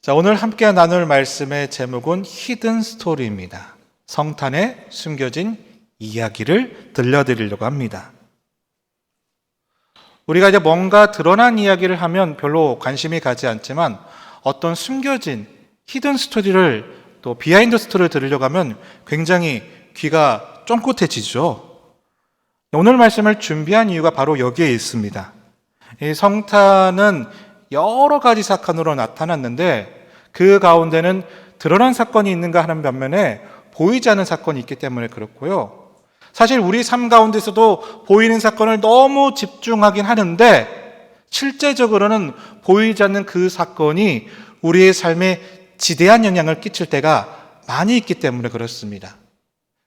자, 오늘 함께 나눌 말씀의 제목은 히든 스토리입니다. 성탄에 숨겨진 이야기를 들려드리려고 합니다. 우리가 이제 뭔가 드러난 이야기를 하면 별로 관심이 가지 않지만 어떤 숨겨진 히든 스토리를 또 비하인드 스토리를 들으려고 하면 굉장히 귀가 쫑긋해지죠. 오늘 말씀을 준비한 이유가 바로 여기에 있습니다. 이 성탄은 여러 가지 사건으로 나타났는데 그 가운데는 드러난 사건이 있는가 하는 반면에 보이지 않는 사건이 있기 때문에 그렇고요. 사실 우리 삶 가운데서도 보이는 사건을 너무 집중하긴 하는데 실제적으로는 보이지 않는 그 사건이 우리의 삶에 지대한 영향을 끼칠 때가 많이 있기 때문에 그렇습니다.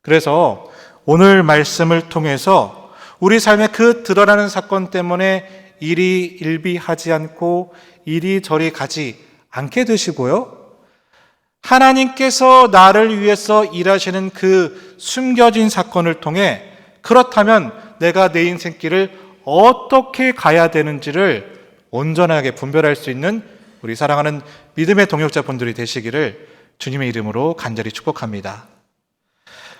그래서 오늘 말씀을 통해서 우리 삶의 그 드러나는 사건 때문에 일희일비하지 않고 이리저리 가지 않게 되시고요. 하나님께서 나를 위해서 일하시는 그 숨겨진 사건을 통해 그렇다면 내가 내 인생길을 어떻게 가야 되는지를 온전하게 분별할 수 있는 우리 사랑하는 믿음의 동역자분들이 되시기를 주님의 이름으로 간절히 축복합니다.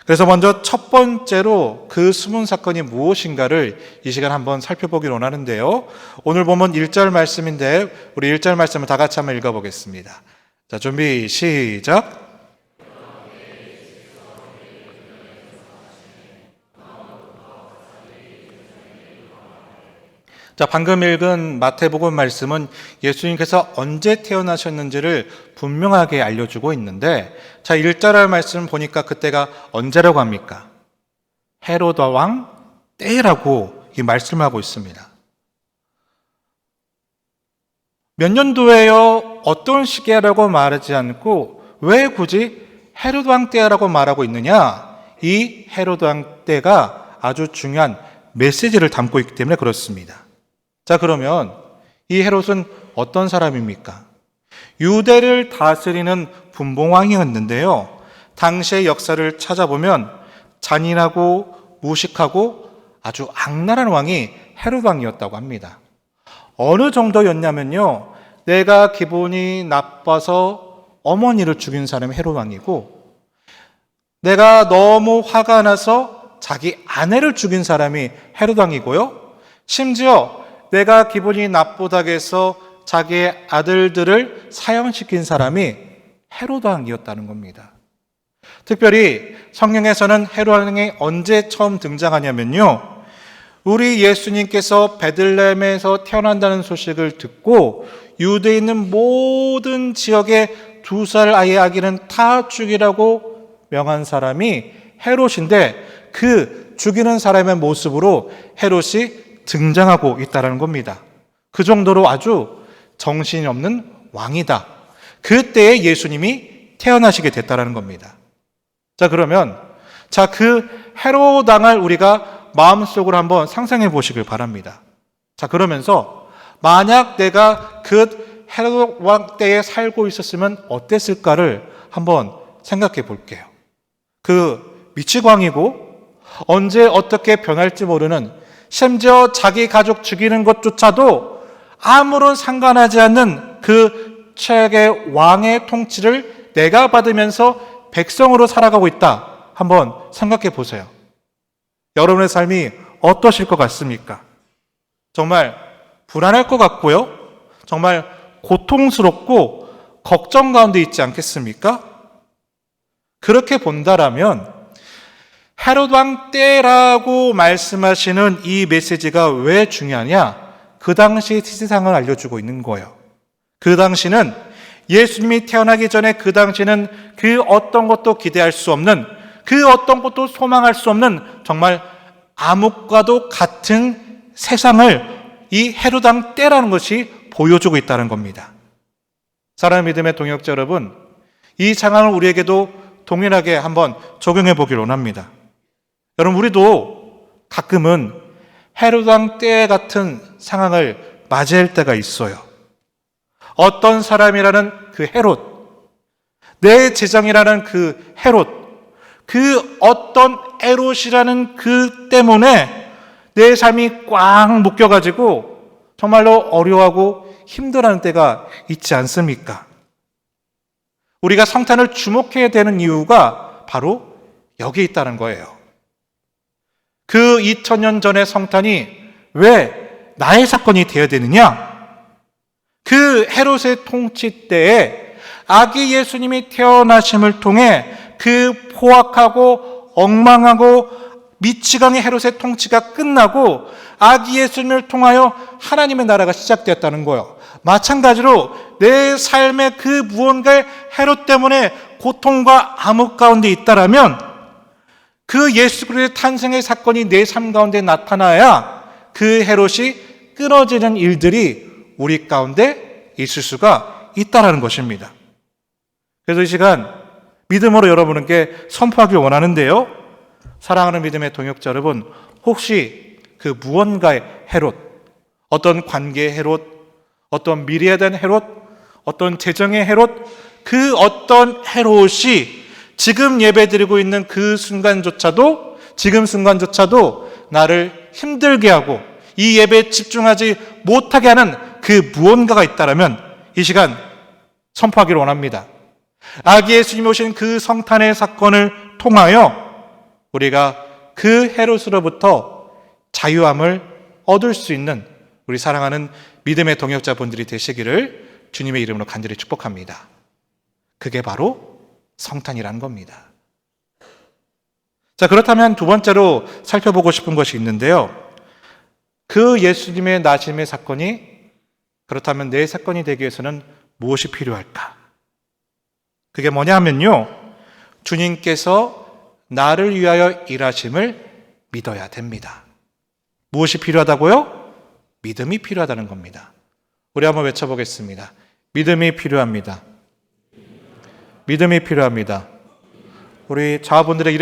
그래서 먼저 첫 번째로 그 숨은 사건이 무엇인가를 이 시간 한번 살펴보기를 원하는데요. 오늘 보면 1절 말씀인데 우리 1절 말씀을 다 같이 한번 읽어보겠습니다. 자, 준비 시작. 자, 방금 읽은 마태복음 말씀은 예수님께서 언제 태어나셨는지를 분명하게 알려주고 있는데, 자, 1절 말씀 보니까 그때가 언제라고 합니까? 헤로드 왕 때라고 이 말씀하고 있습니다. 몇 년도에요? 어떤 시기라고 말하지 않고 왜 굳이 헤로드 왕 때라고 말하고 있느냐? 이 헤로드 왕 때가 아주 중요한 메시지를 담고 있기 때문에 그렇습니다. 자, 그러면 이 헤롯은 어떤 사람입니까? 유대를 다스리는 분봉왕이었는데요. 당시의 역사를 찾아보면 잔인하고 무식하고 아주 악랄한 왕이 헤롯 왕이었다고 합니다. 어느 정도였냐면요. 내가 기분이 나빠서 어머니를 죽인 사람이 헤롯 왕이고, 내가 너무 화가 나서 자기 아내를 죽인 사람이 헤롯 왕이고요. 심지어 내가 기분이 나쁘다고 해서 자기의 아들들을 사형시킨 사람이 헤롯 왕이었다는 겁니다. 특별히 성경에서는 헤롯 왕이 언제 처음 등장하냐면요. 우리 예수님께서 베들레헴에서 태어난다는 소식을 듣고 유대에 있는 모든 지역의 2살 아이의 아기는 다 죽이라고 명한 사람이 헤롯인데 그 죽이는 사람의 모습으로 헤롯이 등장하고 있다는 겁니다. 그 정도로 아주 정신이 없는 왕이다. 그때에 예수님이 태어나시게 됐다는 겁니다. 자, 그러면 그 헤롯 왕을 우리가 마음속으로 한번 상상해 보시길 바랍니다. 자, 그러면서 만약 내가 그 헤롯 왕 때에 살고 있었으면 어땠을까를 한번 생각해 볼게요. 그 미치광이고 언제 어떻게 변할지 모르는, 심지어 자기 가족 죽이는 것조차도 아무런 상관하지 않는 그 최악의 왕의 통치를 내가 받으면서 백성으로 살아가고 있다. 한번 생각해 보세요. 여러분의 삶이 어떠실 것 같습니까? 정말 불안할 것 같고요. 정말 고통스럽고 걱정 가운데 있지 않겠습니까? 그렇게 본다라면 헤롯 왕 때라고 말씀하시는 이 메시지가 왜 중요하냐? 그 당시 시세상을 알려주고 있는 거예요. 그 당시는 예수님이 태어나기 전에 그 당시는 그 어떤 것도 기대할 수 없는, 그 어떤 것도 소망할 수 없는 정말 암흑과도 같은 세상을 이 헤롯 왕 때라는 것이 보여주고 있다는 겁니다. 사랑하는 믿음의 동역자 여러분, 이 상황을 우리에게도 동일하게 한번 적용해 보기를 원합니다. 여러분, 우리도 가끔은 헤롯 왕 때 같은 상황을 맞이할 때가 있어요. 어떤 사람이라는 그 헤롯, 내 재정이라는 그 헤롯, 그 어떤 에롯이라는 그 때문에 내 삶이 꽉 묶여가지고 정말로 어려워하고 힘들어하는 때가 있지 않습니까? 우리가 성탄을 주목해야 되는 이유가 바로 여기에 있다는 거예요. 그 2000년 전의 성탄이 왜 나의 사건이 되어야 되느냐? 그 헤롯의 통치 때에 아기 예수님이 태어나심을 통해 그 포악하고 엉망하고 미치광이 헤롯의 통치가 끝나고 아기 예수님을 통하여 하나님의 나라가 시작되었다는 거예요. 마찬가지로 내 삶의 그 무언가의 헤롯 때문에 고통과 암흑 가운데 있다라면 그 예수 그리스도의 탄생의 사건이 내 삶 가운데 나타나야 그 헤롯이 끊어지는 일들이 우리 가운데 있을 수가 있다라는 것입니다. 그래서 이 시간 믿음으로 여러분께 선포하길 원하는데요. 사랑하는 믿음의 동역자 여러분, 혹시 그 무언가의 헤롯, 어떤 관계의 헤롯, 어떤 미래에 대한 헤롯, 어떤 재정의 헤롯, 그 어떤 헤롯이 지금 예배드리고 있는 그 순간조차도, 지금 순간조차도 나를 힘들게 하고 이 예배에 집중하지 못하게 하는 그 무언가가 있다면 이 시간 선포하기를 원합니다. 아기 예수님이 오신 그 성탄의 사건을 통하여 우리가 그 헤롯으로부터 자유함을 얻을 수 있는 우리 사랑하는 믿음의 동역자분들이 되시기를 주님의 이름으로 간절히 축복합니다. 그게 바로 성탄이라는 겁니다. 자, 그렇다면 두 번째로 살펴보고 싶은 것이 있는데요. 그 예수님의 나심의 사건이 그렇다면 내 사건이 되기 위해서는 무엇이 필요할까? 그게 뭐냐 하면요, 주님께서 나를 위하여 일하심을 믿어야 됩니다. 무엇이 필요하다고요? 믿음이 필요하다는 겁니다. 우리 한번 외쳐보겠습니다. 믿음이 필요합니다. 믿음이 필요합니다. 우리 자아분들에게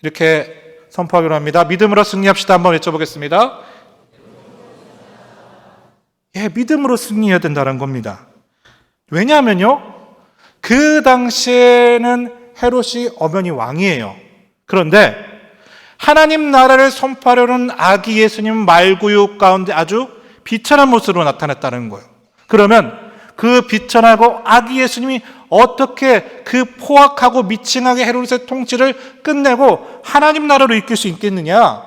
이렇게 선포하기로 합니다. 믿음으로 승리합시다. 한번 외쳐보겠습니다. 예, 믿음으로 승리해야 된다는 겁니다. 왜냐하면요, 그 당시에는 헤롯이 엄연히 왕이에요. 그런데 하나님 나라를 선포하려는 아기 예수님 말구육 가운데 아주 비천한 모습으로 나타났다는 거예요. 그러면 그 비천하고 아기 예수님이 어떻게 그 포악하고 미칭하게 헤롯의 통치를 끝내고 하나님 나라로 이끌 수 있겠느냐?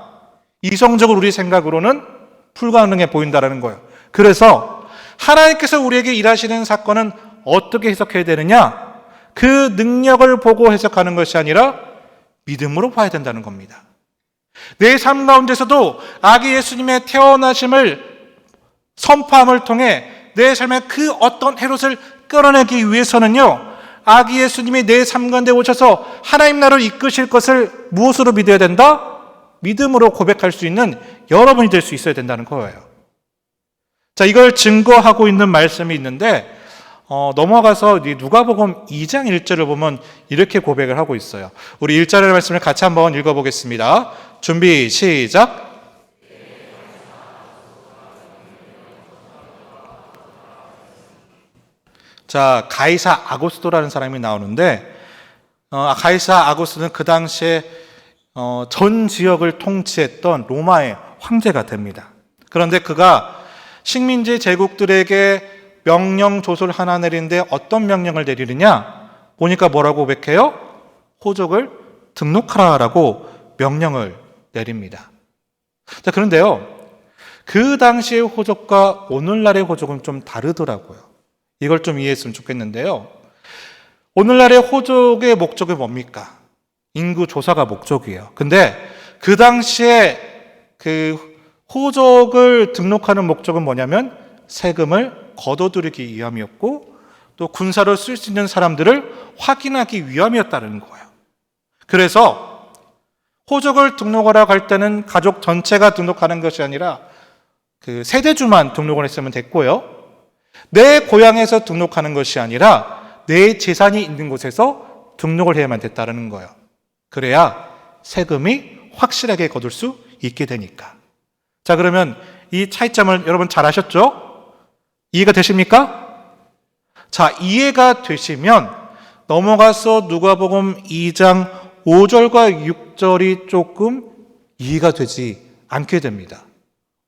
이성적으로 우리 생각으로는 불가능해 보인다는 거예요. 그래서 하나님께서 우리에게 일하시는 사건은 어떻게 해석해야 되느냐? 그 능력을 보고 해석하는 것이 아니라 믿음으로 봐야 된다는 겁니다. 내 삶 가운데서도 아기 예수님의 태어나심을 선포함을 통해 내 삶의 그 어떤 헤롯을 끌어내기 위해서는요, 아기 예수님이 내 삶 가운데 오셔서 하나님 나라를 이끄실 것을 무엇으로 믿어야 된다? 믿음으로 고백할 수 있는 여러분이 될 수 있어야 된다는 거예요. 자, 이걸 증거하고 있는 말씀이 있는데 넘어가서 누가복음 2장 1절을 보면 이렇게 고백을 하고 있어요. 우리 1절의 말씀을 같이 한번 읽어보겠습니다. 준비 시작. 자, 가이사 아고스토라는 사람이 나오는데 가이사 아고스토는 그 당시에 전 지역을 통치했던 로마의 황제가 됩니다. 그런데 그가 식민지 제국들에게 명령 조서를 하나 내리는데 어떤 명령을 내리느냐? 보니까 뭐라고 고백해요? 호족을 등록하라라고 명령을 내립니다. 자, 그런데요, 그 당시의 호족과 오늘날의 호족은 좀 다르더라고요. 이걸 좀 이해했으면 좋겠는데요. 오늘날의 호족의 목적이 뭡니까? 인구 조사가 목적이에요. 근데 그 당시에 그 호족을 등록하는 목적은 뭐냐면 세금을 거둬들이기 위함이었고 또 군사로 쓸 수 있는 사람들을 확인하기 위함이었다는 거예요. 그래서 호족을 등록하러 갈 때는 가족 전체가 등록하는 것이 아니라 그 세대주만 등록을 했으면 됐고요. 내 고향에서 등록하는 것이 아니라 내 재산이 있는 곳에서 등록을 해야만 됐다는 거예요. 그래야 세금이 확실하게 거둘 수 있게 되니까. 자, 그러면 이 차이점을 여러분 잘 아셨죠? 이해가 되십니까? 자, 이해가 되시면 넘어가서 누가복음 2장 5절과 6절이 조금 이해가 되지 않게 됩니다.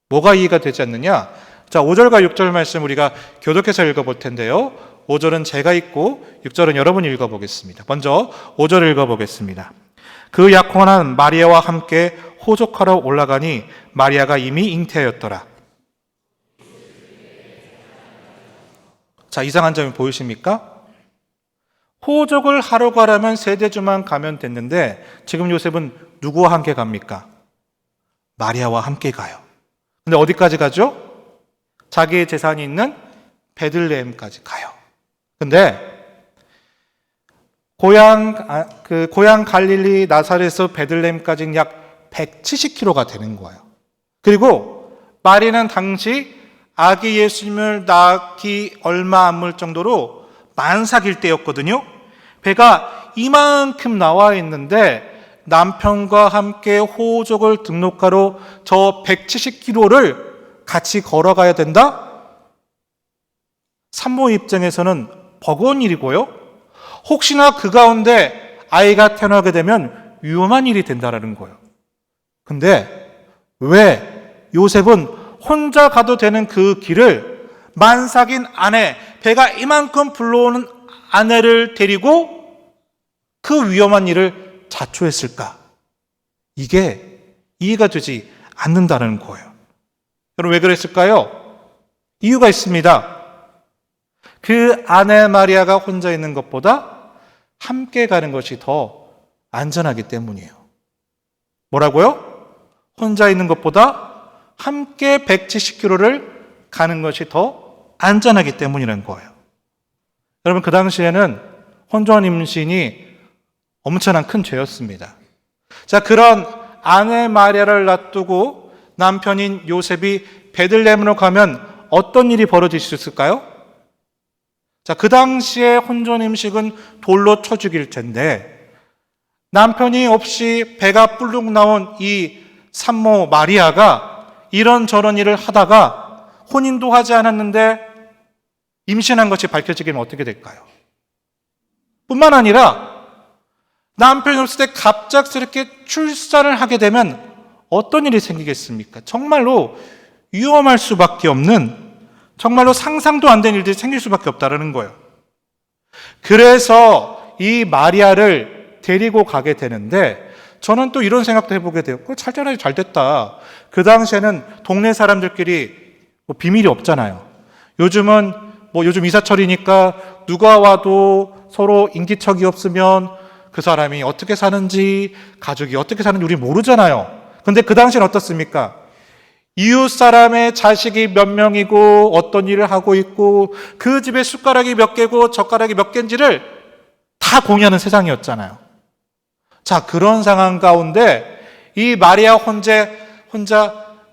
뭐가 이해가 되지 않느냐? 자, 5절과 6절 말씀 우리가 교독해서 읽어볼 텐데요. 5절은 제가 읽고 6절은 여러분이 읽어보겠습니다. 먼저 5절을 읽어보겠습니다. 그 약혼한 마리아와 함께 호적하러 올라가니 마리아가 이미 잉태하였더라. 자, 이상한 점이 보이십니까? 호적을 하러 가려면 세대주만 가면 됐는데 지금 요셉은 누구와 함께 갑니까? 마리아와 함께 가요. 근데 어디까지 가죠? 자기의 재산이 있는 베들레헴까지 가요. 근데 고향 갈릴리 나사렛에서 베들레헴까지는 약 170km가 되는 거예요. 그리고 마리아는 당시 아기 예수님을 낳기 얼마 안 물 정도로 만삭일 때였거든요. 배가 이만큼 나와 있는데 남편과 함께 호적을 등록하러 저 170km를 같이 걸어가야 된다? 산모 입장에서는 버거운 일이고요. 혹시나 그 가운데 아이가 태어나게 되면 위험한 일이 된다라는 거예요. 근데 왜 요셉은 혼자 가도 되는 그 길을 만삭인 아내, 배가 이만큼 불러오는 아내를 데리고 그 위험한 일을 자초했을까? 이게 이해가 되지 않는다는 거예요. 여러분 왜 그랬을까요? 이유가 있습니다. 그 아내 마리아가 혼자 있는 것보다 함께 가는 것이 더 안전하기 때문이에요. 뭐라고요? 혼자 있는 것보다 함께 170km를 가는 것이 더 안전하기 때문이라는 거예요. 여러분 그 당시에는 혼전 임신이 엄청난 큰 죄였습니다. 자, 그런 아내 마리아를 놔두고 남편인 요셉이 베들레헴으로 가면 어떤 일이 벌어질 수 있을까요? 자, 그 당시에 혼전 임신은 돌로 쳐 죽일 텐데 남편이 없이 배가 뿔룩 나온 이 산모 마리아가 이런저런 일을 하다가 혼인도 하지 않았는데 임신한 것이 밝혀지기는 어떻게 될까요? 뿐만 아니라 남편이 없을 때 갑작스럽게 출산을 하게 되면 어떤 일이 생기겠습니까? 정말로 위험할 수밖에 없는, 정말로 상상도 안 되는 일들이 생길 수밖에 없다는 거예요. 그래서 이 마리아를 데리고 가게 되는데 저는 또 이런 생각도 해보게 돼요. 찰떡하니 잘 됐다. 그 당시에는 동네 사람들끼리 비밀이 없잖아요. 요즘은 요즘 이사철이니까 누가 와도 서로 인기척이 없으면 그 사람이 어떻게 사는지, 가족이 어떻게 사는지 우리 모르잖아요. 근데 그 당시에는 어떻습니까? 이웃 사람의 자식이 몇 명이고 어떤 일을 하고 있고 그 집에 숟가락이 몇 개고 젓가락이 몇 개인지를 다 공유하는 세상이었잖아요. 자, 그런 상황 가운데 이 마리아 혼자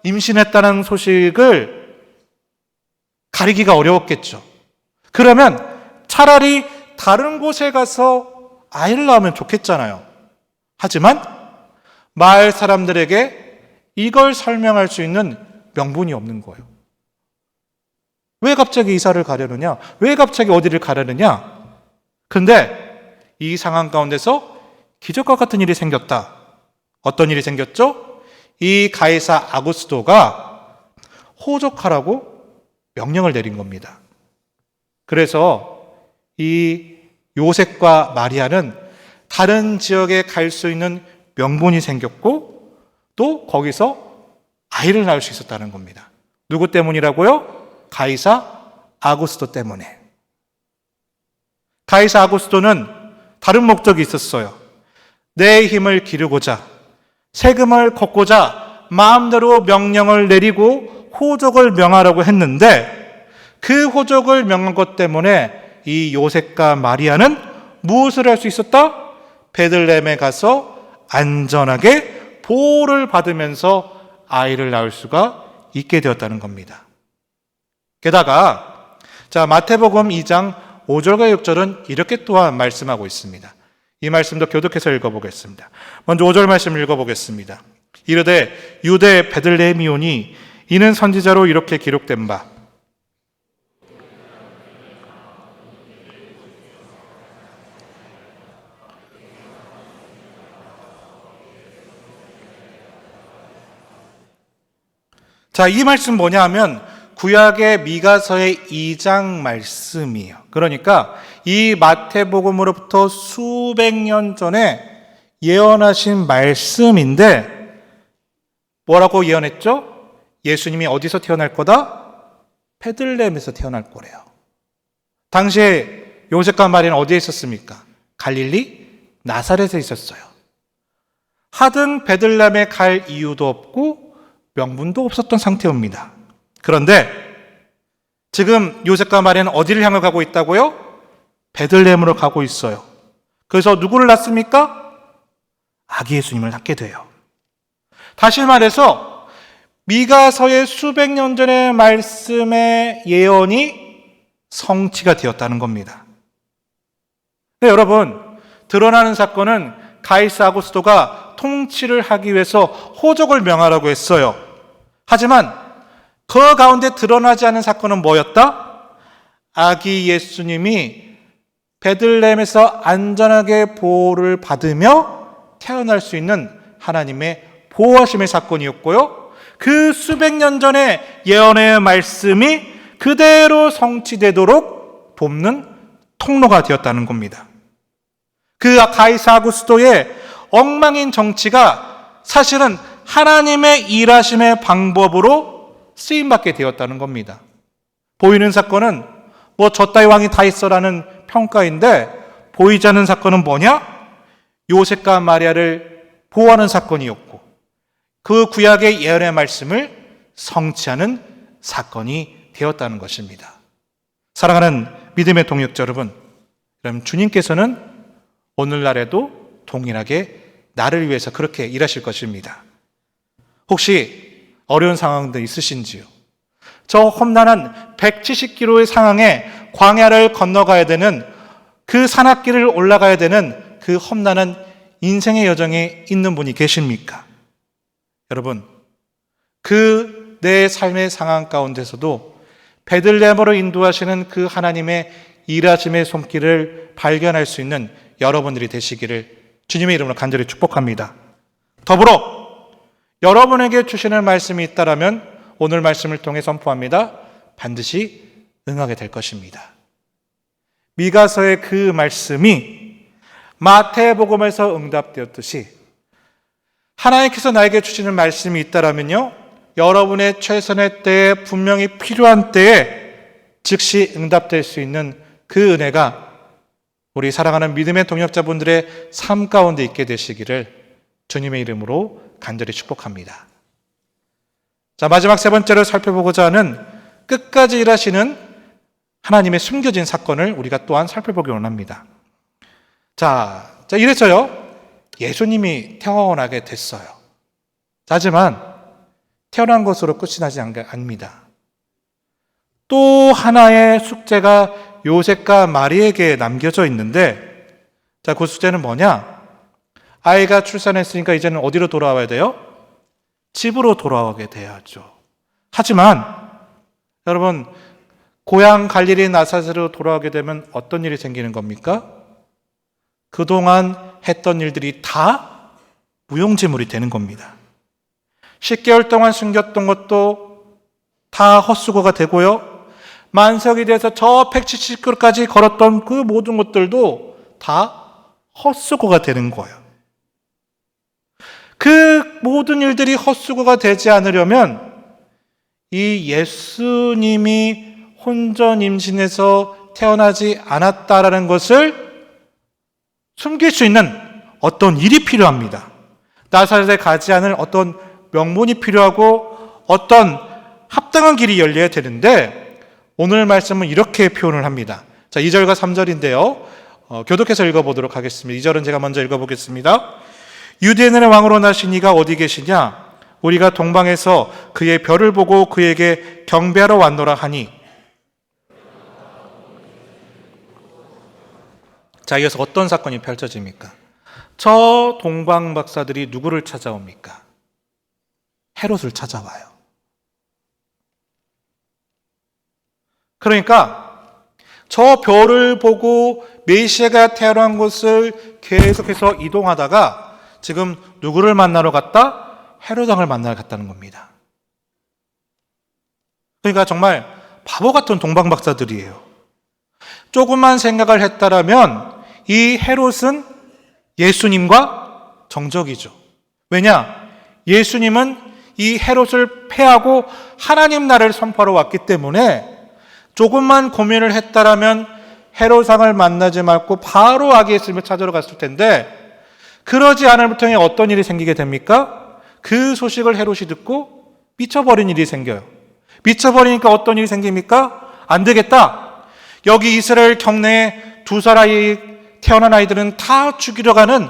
임신했다는 소식을 가리기가 어려웠겠죠. 그러면 차라리 다른 곳에 가서 아이를 낳으면 좋겠잖아요. 하지만 마을 사람들에게 이걸 설명할 수 있는 명분이 없는 거예요. 왜 갑자기 이사를 가려느냐? 왜 갑자기 어디를 가려느냐? 근데 이 상황 가운데서 기적과 같은 일이 생겼다. 어떤 일이 생겼죠? 이 가이사 아구스토가 호적하라고 명령을 내린 겁니다. 그래서 이 요셉과 마리아는 다른 지역에 갈 수 있는 명분이 생겼고 또 거기서 아이를 낳을 수 있었다는 겁니다. 누구 때문이라고요? 가이사 아구스토 때문에. 가이사 아구스토는 다른 목적이 있었어요. 내 힘을 기르고자, 세금을 걷고자 마음대로 명령을 내리고 호적을 명하라고 했는데 그 호적을 명한 것 때문에 이 요셉과 마리아는 무엇을 할 수 있었다? 베들레헴에 가서 안전하게 보호를 받으면서 아이를 낳을 수가 있게 되었다는 겁니다. 게다가 마태복음 2장 5절과 6절은 이렇게 또한 말씀하고 있습니다. 이 말씀도 교독해서 읽어보겠습니다. 먼저 5절 말씀 읽어보겠습니다. 이르되 유대 베들레헴이오니 이는 선지자로 이렇게 기록된 바 이 말씀 뭐냐 하면 구약의 미가서의 2장 말씀이에요. 그러니까 이 마태복음으로부터 수백 년 전에 예언하신 말씀인데 뭐라고 예언했죠? 예수님이 어디서 태어날 거다? 베들레헴에서 태어날 거래요. 당시에 요셉과 마리아는 어디에 있었습니까? 갈릴리 나사렛에 있었어요. 하등 베들레헴에 갈 이유도 없고 명분도 없었던 상태입니다. 그런데 지금 요셉과 마리아는 어디를 향해 가고 있다고요? 베들레헴으로 가고 있어요. 그래서 누구를 낳습니까? 아기 예수님을 낳게 돼요. 다시 말해서 미가서의 수백 년 전의 말씀의 예언이 성취가 되었다는 겁니다. 네, 여러분, 드러나는 사건은 가이사 아구스토가 통치를 하기 위해서 호적을 명하라고 했어요. 하지만 그 가운데 드러나지 않은 사건은 뭐였다? 아기 예수님이 베들레헴에서 안전하게 보호를 받으며 태어날 수 있는 하나님의 보호하심의 사건이었고요. 그 수백 년 전의 예언의 말씀이 그대로 성취되도록 돕는 통로가 되었다는 겁니다. 그 가이사 아구스토의 엉망인 정치가 사실은 하나님의 일하심의 방법으로 쓰임받게 되었다는 겁니다. 보이는 사건은 뭐 저 따위 왕이 다 있어라는 평가인데 보이지 않는 사건은 뭐냐? 요셉과 마리아를 보호하는 사건이었고 그 구약의 예언의 말씀을 성취하는 사건이 되었다는 것입니다. 사랑하는 믿음의 동역자 여러분, 그럼 주님께서는 오늘날에도 동일하게 나를 위해서 그렇게 일하실 것입니다. 혹시 어려운 상황도 있으신지요? 저 험난한 170km의 상황에 광야를 건너가야 되는 그 산악길을 올라가야 되는 그 험난한 인생의 여정에 있는 분이 계십니까? 여러분, 그 내 삶의 상황 가운데서도 베들레헴으로 인도하시는 그 하나님의 일하심의 손길을 발견할 수 있는 여러분들이 되시기를 주님의 이름으로 간절히 축복합니다. 더불어 여러분에게 주시는 말씀이 있다라면 오늘 말씀을 통해 선포합니다. 반드시 응하게 될 것입니다. 미가서의 그 말씀이 마태복음에서 응답되었듯이 하나님께서 나에게 주시는 말씀이 있다라면요, 여러분의 최선의 때에 분명히 필요한 때에 즉시 응답될 수 있는 그 은혜가 우리 사랑하는 믿음의 동역자분들의 삶 가운데 있게 되시기를 주님의 이름으로 간절히 축복합니다. 자, 마지막 세 번째로 살펴보고자 하는 끝까지 일하시는 하나님의 숨겨진 사건을 우리가 또한 살펴보기 원합니다. 자, 이래서요, 예수님이 태어나게 됐어요. 하지만 태어난 것으로 끝이 나지 않습니다. 또 하나의 숙제가 요셉과 마리에게 남겨져 있는데, 자, 그 숙제는 뭐냐? 아이가 출산했으니까 이제는 어디로 돌아와야 돼요? 집으로 돌아오게 돼야죠. 하지만 여러분, 고향 갈릴리 나사렛으로 돌아오게 되면 어떤 일이 생기는 겁니까? 그동안 했던 일들이 다 무용지물이 되는 겁니다. 10개월 동안 숨겼던 것도 다 헛수고가 되고요. 만석이 돼서 저 170km까지 걸었던 그 모든 것들도 다 헛수고가 되는 거예요. 그 모든 일들이 헛수고가 되지 않으려면 이 예수님이 혼전 임신해서 태어나지 않았다라는 것을 숨길 수 있는 어떤 일이 필요합니다. 나사렛에 가지 않을 어떤 명분이 필요하고 어떤 합당한 길이 열려야 되는데 오늘 말씀은 이렇게 표현을 합니다. 자, 2절과 3절인데요. 교독해서 읽어보도록 하겠습니다. 2절은 제가 먼저 읽어보겠습니다. 유대인의 왕으로 나신 이가 어디 계시냐? 우리가 동방에서 그의 별을 보고 그에게 경배하러 왔노라 하니. 자, 이어서 어떤 사건이 펼쳐집니까? 저 동방 박사들이 누구를 찾아옵니까? 헤롯을 찾아와요. 그러니까 저 별을 보고 메시아가 태어난 곳을 계속해서 이동하다가 지금 누구를 만나러 갔다? 헤롯 왕을 만나러 갔다는 겁니다. 그러니까 정말 바보 같은 동방박사들이에요. 조금만 생각을 했다라면 이 헤롯은 예수님과 정적이죠. 왜냐? 예수님은 이 헤롯을 패하고 하나님 나라를 선포하러 왔기 때문에 조금만 고민을 했다라면 헤롯상을 만나지 말고 바로 아기 예수님을 찾으러 갔을 텐데, 그러지 않을 통해 어떤 일이 생기게 됩니까? 그 소식을 헤롯이 듣고 미쳐버린 일이 생겨요. 미쳐버리니까 어떤 일이 생깁니까? 안 되겠다. 여기 이스라엘 경내에 2살 아이, 태어난 아이들은 다 죽이려 가는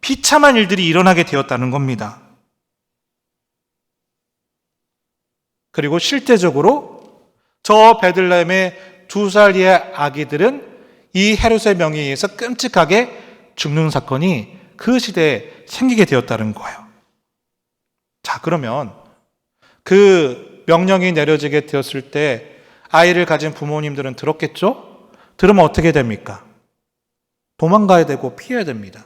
비참한 일들이 일어나게 되었다는 겁니다. 그리고 실제적으로 저 베들레헴의 2살 이하의 아기들은 이 헤롯의 명예에 의해서 끔찍하게 죽는 사건이 그 시대에 생기게 되었다는 거예요. 자, 그러면 그 명령이 내려지게 되었을 때 아이를 가진 부모님들은 들었겠죠? 들으면 어떻게 됩니까? 도망가야 되고 피해야 됩니다.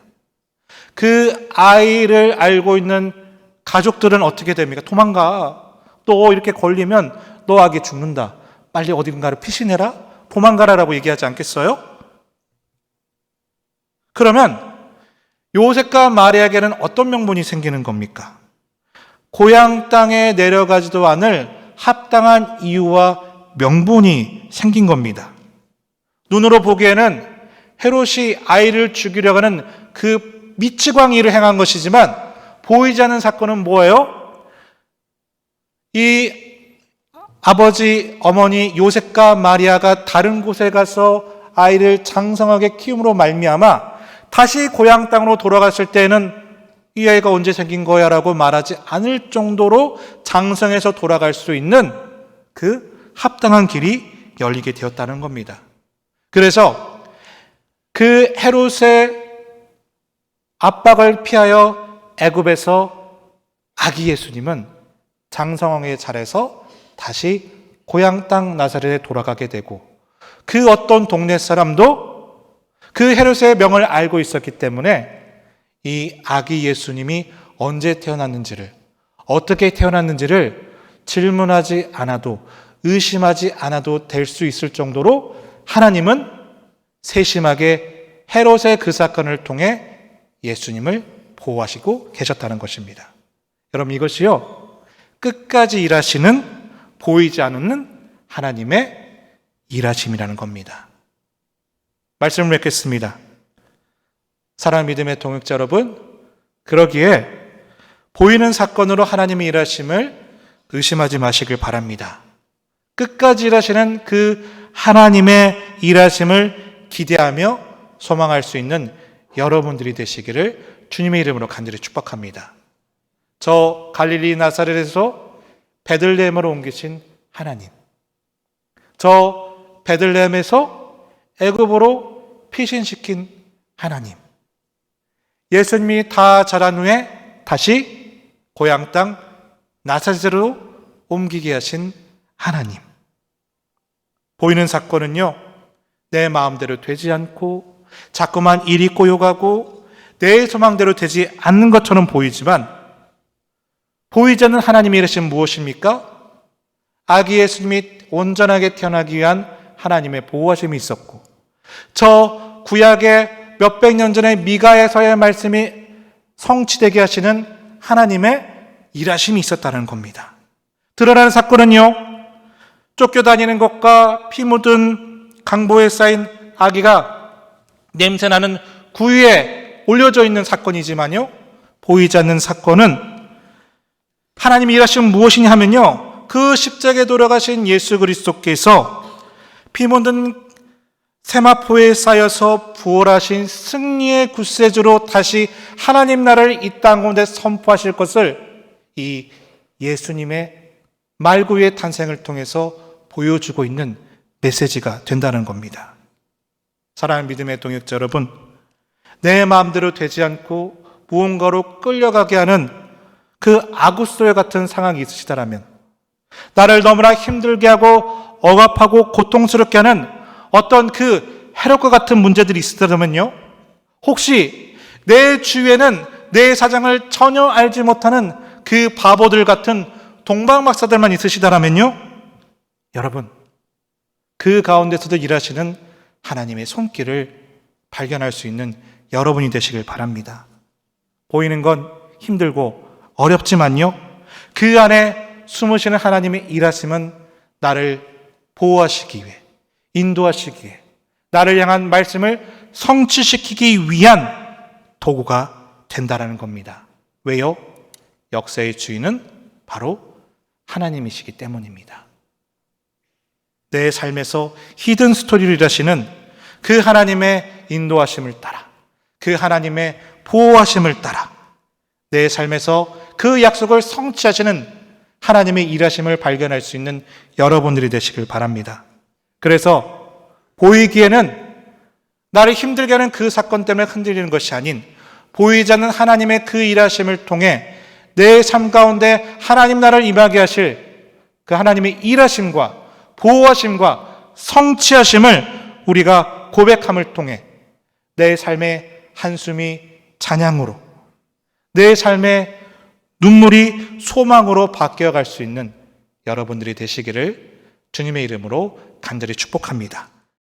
그 아이를 알고 있는 가족들은 어떻게 됩니까? 도망가. 또 이렇게 걸리면 너 아기 죽는다. 빨리 어딘가를 피신해라. 도망가라라고 얘기하지 않겠어요? 그러면 요셉과 마리아에게는 어떤 명분이 생기는 겁니까? 고향 땅에 내려가지도 않을 합당한 이유와 명분이 생긴 겁니다. 눈으로 보기에는 헤롯이 아이를 죽이려고 하는 그 미치광이를 행한 것이지만 보이지 않는 사건은 뭐예요? 이 아버지, 어머니 요셉과 마리아가 다른 곳에 가서 아이를 장성하게 키움으로 말미암아 다시 고향 땅으로 돌아갔을 때는 이 아이가 언제 생긴 거야 라고 말하지 않을 정도로 장성해서 돌아갈 수 있는 그 합당한 길이 열리게 되었다는 겁니다. 그래서 그 헤롯의 압박을 피하여 애굽에서 아기 예수님은 장성왕의 자리에서 다시 고향 땅 나사렛에 돌아가게 되고, 그 어떤 동네 사람도 그 헤롯의 명을 알고 있었기 때문에 이 아기 예수님이 언제 태어났는지를, 어떻게 태어났는지를 질문하지 않아도, 의심하지 않아도 될 수 있을 정도로 하나님은 세심하게 헤롯의 그 사건을 통해 예수님을 보호하시고 계셨다는 것입니다. 여러분, 이것이요, 끝까지 일하시는, 보이지 않는 하나님의 일하심이라는 겁니다. 말씀을 맺겠습니다. 사랑하는 믿음의 동역자 여러분, 그러기에 보이는 사건으로 하나님의 일하심을 의심하지 마시길 바랍니다. 끝까지 일하시는 그 하나님의 일하심을 기대하며 소망할 수 있는 여러분들이 되시기를 주님의 이름으로 간절히 축복합니다. 저 갈릴리 나사렛에서 베들레헴으로 옮기신 하나님, 저 베들레헴에서 애굽으로 피신시킨 하나님, 예수님이 다 자란 후에 다시 고향 땅 나사렛으로 옮기게 하신 하나님. 보이는 사건은요, 내 마음대로 되지 않고 자꾸만 일이 꼬여가고 내 소망대로 되지 않는 것처럼 보이지만, 보이지 않는 하나님의 일하심은 무엇입니까? 아기 예수님이 온전하게 태어나기 위한 하나님의 보호하심이 있었고, 저 구약의 몇백 년 전에 미가에서의 말씀이 성취되게 하시는 하나님의 일하심이 있었다는 겁니다. 드러나는 사건은요, 쫓겨다니는 것과 피 묻은 강보에 쌓인 아기가 냄새나는 구유에 올려져 있는 사건이지만요, 보이지 않는 사건은 하나님의 일하심은 무엇이냐 하면요, 그 십자가에 돌아가신 예수 그리스도께서 피 묻은 세마포에 쌓여서 부활하신 승리의 구세주로 다시 하나님 나라를 이 땅 가운데 선포하실 것을 이 예수님의 말구유의 탄생을 통해서 보여주고 있는 메시지가 된다는 겁니다. 사랑하는 믿음의 동역자 여러분, 내 마음대로 되지 않고 무언가로 끌려가게 하는 그 아구소에 같은 상황이 있으시다라면, 나를 너무나 힘들게 하고 억압하고 고통스럽게 하는 어떤 그 헤롯과 같은 문제들이 있으시다면요, 혹시 내 주위에는 내 사정을 전혀 알지 못하는 그 바보들 같은 동방박사들만 있으시다라면요, 여러분, 그 가운데서도 일하시는 하나님의 손길을 발견할 수 있는 여러분이 되시길 바랍니다. 보이는 건 힘들고 어렵지만요, 그 안에 숨으시는 하나님의 일하심은 나를 보호하시기 위해, 인도하시기 위해, 나를 향한 말씀을 성취시키기 위한 도구가 된다라는 겁니다. 왜요? 역사의 주인은 바로 하나님이시기 때문입니다. 내 삶에서 히든 스토리를 일하시는 그 하나님의 인도하심을 따라, 그 하나님의 보호하심을 따라 내 삶에서 그 약속을 성취하시는 하나님의 일하심을 발견할 수 있는 여러분들이 되시길 바랍니다. 그래서 보이기에는 나를 힘들게 하는 그 사건 때문에 흔들리는 것이 아닌, 보이지 않는 하나님의 그 일하심을 통해 내 삶 가운데 하나님 나를 임하게 하실 그 하나님의 일하심과 보호하심과 성취하심을 우리가 고백함을 통해 내 삶의 한숨이 찬양으로, 내 삶의 눈물이 소망으로 바뀌어갈 수 있는 여러분들이 되시기를 주님의 이름으로 간절히 축복합니다.